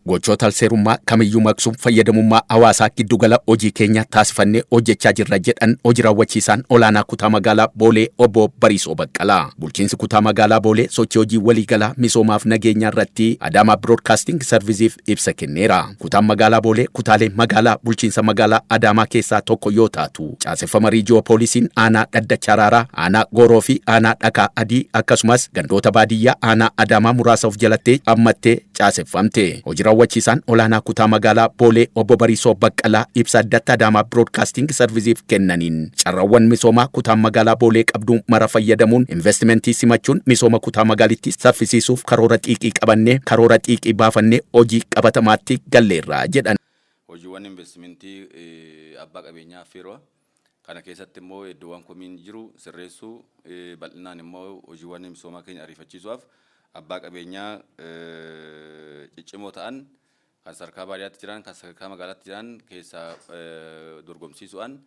gochoota seerummaa kamiyyuu maqsuuf fayyadamummaa hawaasaa giddugala hojii keenya taasifannee hojjechaa jirra jedhan hojii raawwachiisaan olaanaa kutaa magaalaa Boolee obbo Bariisoo Baqqalaa. Bulchiinsi kutaa magaalaa Boolee sochii hojii waliigalaa misoomaaf nageenyaa irratti Adaamaa Broadcasting Serviceef ibsa kenneera. Kutaan magaalaa Boolee kutaalee magaalaa bulchiinsa magaalaa Adaamaa keessaa tokko yoo taatu, caaseffama riijiyoo poolisiin aanaa Dhaddacha Araaraa, aanaa Gooroo fi aanaa Dhakaa Adii akkasumas gandoota baadiyyaa aanaa Adaamaa muraasa of jalatti hammattee caaseffamte. Hojii raawwachiisaan olaanaa kutaa magaalaa Boolee obbo Bariisoo Baqqalaa ibsa addatti Adaamaa Broadcasting Serviceef kennaniin carraawwan misoomaa kutaa magaalaa Boolee qabdu mara fayyadamuun investimentii simachuun misooma kutaa magaalittii saffisiisuuf karoora xiiqii qabannee karoora xiiqii baafannee hojii qabatamaatti galleerra jedhan. Hojiiwwan investimentii abbaa qabeenyaa firoo kana keessatti immoo iddoowwan komiin jiru sirreessuu bal'inaan immoo hojiiwwan misoomaa keenya ariifachiisuuf abbaa qabeenyaa ciccimoo ta'an kan sadarkaa baadiyyaatti jiran kan sadarkaa magaalaatti jiran keessaa dorgomsiisuudhaan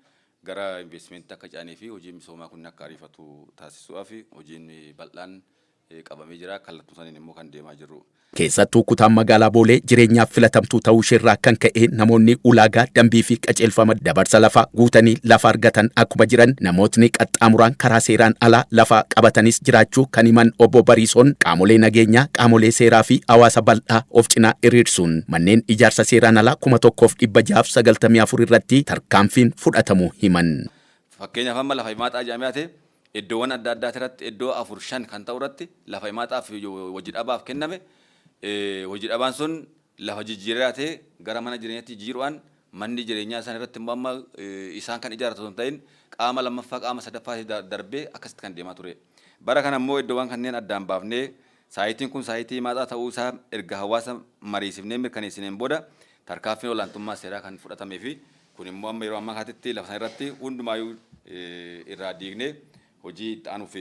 gara investimentii akka caanii fi hojii misoomaa kun akka ariifatu taasisuudhaaf hojiin bal'aan qabamee jira. Kallattuu saniin immoo kan deemaa jiru. Keessattuu kutaan magaalaa Boolee jireenyaaf filatamtuu ta'uu isheerraa kan ka'e namoonni ulaagaa dambii fi qajeelfama dabarsa lafaa guutanii lafa argatan akkuma jiran namootni qaxxaamuraan karaa seeraan alaa lafa qabatanis jiraachuu kan himan obbo Bariisoon qaamolee nageenyaa, qaamolee seeraa fi hawaasa bal'aa of cinaa hiriirsuun manneen ijaarsa seeraan alaa 1694 irratti tarkaanfiin fudhatamu himan. Fakkeenyaaf amma lafa himaataa jaamiyaate iddoowwan adda addaa irratti iddoo 4-5 kan ta'u irratti lafa himaataaf hojii dhabaaf kenname. Hojii dhabaan sun lafa jijjiirraa ta'e gara mana jireenyaatti jijjiiruudhaan manni jireenyaa isaan irratti immoo amma isaan kan ijaarratu osoo hin ta'in qaama lammaffaa qaama sadaffaa darbee akkasitti kan deemaa ture. Bara kana immoo iddoowwan kanneen addaan baafnee saayitiin kun saayitii himaataa ta'uu isaa erga hawaasa mariisifnee mirkaneessineen booda tarkaanfiin olaantummaa seeraa kan fudhatamee fi kun immoo amma yeroo ammaa kanatti lafa sana irratti hundumaayyuu irraa diignee hojii itti aanuuf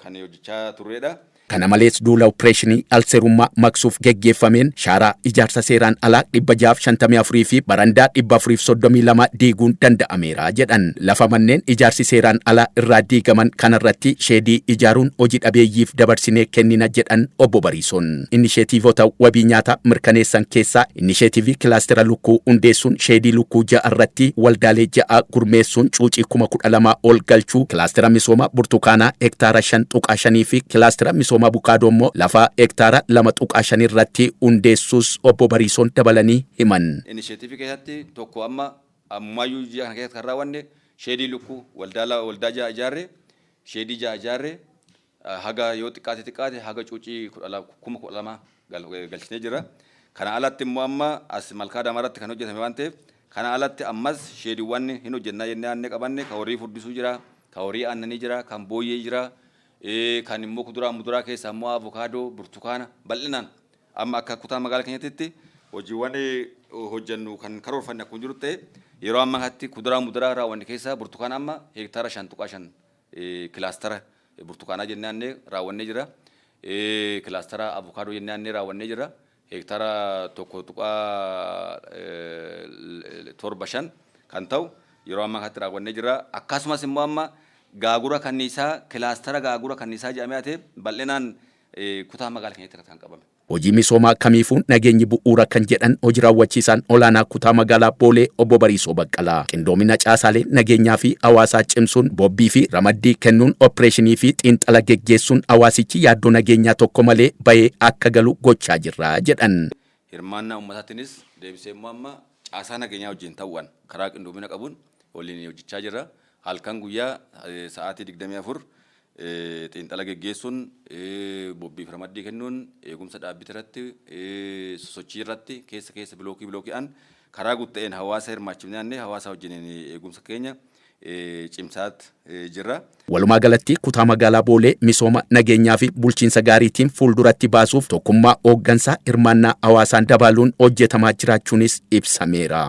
kan hojjechaa turredha. Kana malees duula opereeshinii alseerummaa maqsuuf geggeeffameen shaaraa ijaarsa seeraan alaa 654 fi barandaa 432 diiguun danda'ameera jedhan. Lafa manneen ijaarsi seeraan alaa irraa diigaman kanarratti sheedii ijaaruun hojii dhabeeyyiif dabarsinee kennina jedhan obbo Bariisoon. Inisheetiivota wabii nyaataa mirkaneessan keessaa inisheetiivii kilaastera lukkuu hundeessuun sheedii lukkuu 6 irratti waldaalee 6 gurmeessuun cuucii 12,000 ol galchuu, kilaastera misooma burtukaanaa hektaara 5.5 fi kilaastera misooma Abukaadoo immoo lafa hektaara 2.5 irratti hundeessuus obbo Bariisoon dabalanii himan. Inisheetiivii keessatti tokko amma ammayyuu ji'a kana keessatti kan raawwanne sheedii lukkuu waldaa ijaarre sheedii ijaarre haga yoo xiqqaate haga cuucii 12,000 galchinee jira. Kana alatti immoo amma as malkaa Adaamaatti kan hojjetame waan ta'eef kana alatti ammas sheediiwwan hin hojjennaa jennee aanne qabanne kan horii furdisuu jira, kan horii aannanii jira, kan booyyee jira. Kan immoo kuduraa muduraa keessaa immoo avokaadoo, burtukaana bal'inaan amma akka kutaa magaalaa keenyatti hojiiwwan hojjennu kan karoorfanne akkuma jiru ta'e yeroo ammaa kanatti kuduraa muduraa raawwanne keessaa burtukaana amma hektaara 5.5 kilaastara burtukaanaa jennee aannee raawwannee jira. Kilaastara avokaadoo jennee aannee raawwannee jira. Hektaara 1.75 kan ta'u yeroo ammaa kanatti raawwannee jira. Akkasumas immoo amma gaagura kanniisaa kilaastara gaagura kanniisaa jedhamee ate bal'inaan kutaa magaalaa keenyatti kan qabame. Hojii misoomaa kamiifuu nageenyi bu'uura kan jedhan hojii raawwachiisaan olaanaa kutaa magaalaa Boolee obbo Bariisoo Baqqalaa. Qindoomina caasaalee nageenyaa fi hawaasaa cimsuun bobbii fi ramaddii kennuun opereeshinii fi xiinxala geggeessuun hawaasichi yaaddoo nageenyaa tokko malee bahee akka galu gochaa jirra jedhan. Hirmaannaa uummataatiinis deebisee immoo amma caasaa nageenyaa wajjin ta'uudhaan karaa qindoomina qabuun waliin hojjechaa jirra. Halkan guyyaa sa'aatii 24 xiinxala geggeessuun bobbii fi ramaddii kennuun eegumsa dhaabbii irratti sosochii irratti keessa bilookiidhaan karaa guutta'een hawaasa hirmaachifnee hawaasa wajjin eegumsa keenya cimsaatti jirra. Walumaa galatti kutaa magaalaa Boolee misooma nageenyaa fi bulchiinsa gaariitiin fuulduratti baasuuf tokkummaa hooggansaa hirmaannaa hawaasaan dabaluun hojjetamaa jiraachuunis ibsameera.